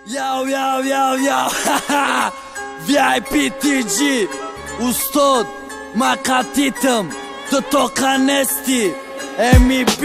Яу, ха-ха, VIP TG Устод, макатитам, до тока нести MEB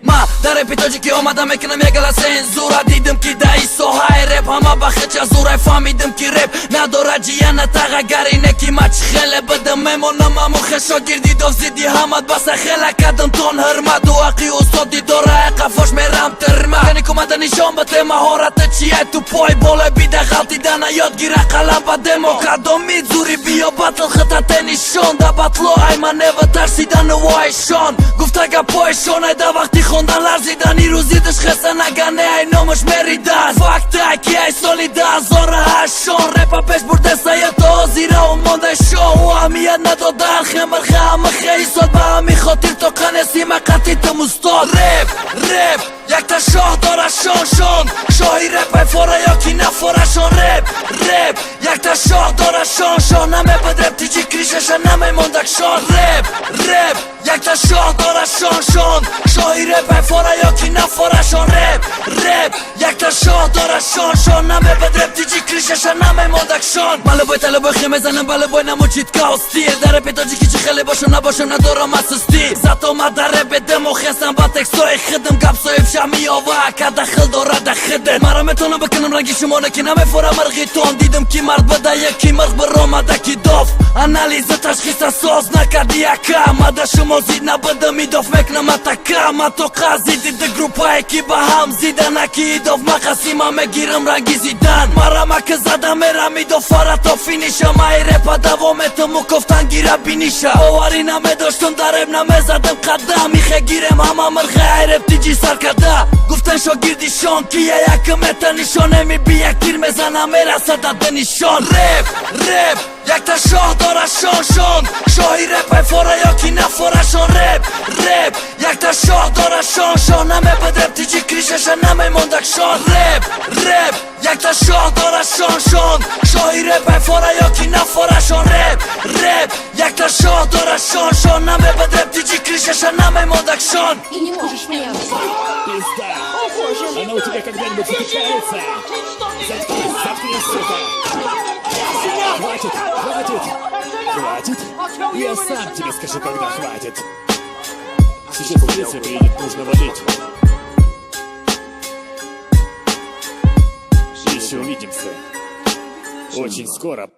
Ma, da repitoci ki oma da me kënë mjegëlla cenzura Didëm ki da i soha e rap Hama bakhe qa zura e fami dëm ki rap Na do ragjia në taga gari ne ki ma qëkhele Bëdëm me mo në ma mu khesho girdi do vzidi hamat Basa khela ka dëm ton hërma Do aki u sot di dora e ka fosh me ram të rma Këni ku ma të një shonë bëte ma horat të qia e tu poj Bole bida galti dana jot gira kalapa demo Ka do mit zuri bio battle khëta të një shonë Da batlo ajma neve tash si da në uaj shonë Gufta ka po e shona e da vakti khondan larzi da një ruzit është khesa na gane a i në më shmeri dan Fakta e kja i solidan zora ha shon Repa pesh burdesa jeto zira u monde shon U amijat na do dan khemër kha më khe i sot ba ami khotir to kane si ma katit të mustot Rap, jak ta shoh dora shon Shoh i repa e fora jo kina fora shon Rap, jak ta shoh dora shon Na me pët rap ti që krishe shë na me mondak shon Rap, jak ta shoh dora shon Shoh i repa e fora jo kina fora shon Rap, jak ta shoh dora shon Na me pët rap ti që krishe shë na me mondak shon Balë boj talë boj khemeza në balë boj na mu qit ka o stil Da repito që ki që khele boshëm na doro ma së stil Zato ma da repe demo khesan ba tekstoj e khëdëm Kapsoj e fshami ova ka da khëll dora da khëdën Mara me tonë bë kënëm rangi shumone kina me fora mërgjiton Didëm ki mardë bëda je ki mërgë bë Roma da ki dof Analizët ta shkisa sos na ka dia ka Ma da shumë o zid na bëdëm i dof mek në mata ka Ma to ka zidit dhe grupa e ki baham Zida na ki i dof ma kasima me girëm rangi zidan Mara ma këzada me rami do fara to finisha Ma i repa da vo me të mu koftan gira binisha O arina me do shtëm da rep na me zadëm kadam I khe girem hama mërghe a i rep ti gjisar kada Guften sho girdi shon Kija ja këme të një shon E mi bija kir me zana mera sa da dë një shon Rap, jak ta shoh dora shon Shoh i repa e fora jo kina fora shon Rap, jak ta shoh dora shon Na me pët rap ti që krishe shë na me mondak shon Rap, jak ta shoh dora shon Shoh i repa e fora jo kina fora shon Rap, jak ta shoh dora shon Na me pët rap ti që krishe shë na me mondak shon И не можешь меня Пизда! Она у тебя когда-нибудь встречается? Заткнись, сука! Хватит? Я сам тебе скажу, когда хватит. Сейчас полиция приедет, нужно валить. Еще увидимся. Очень скоро.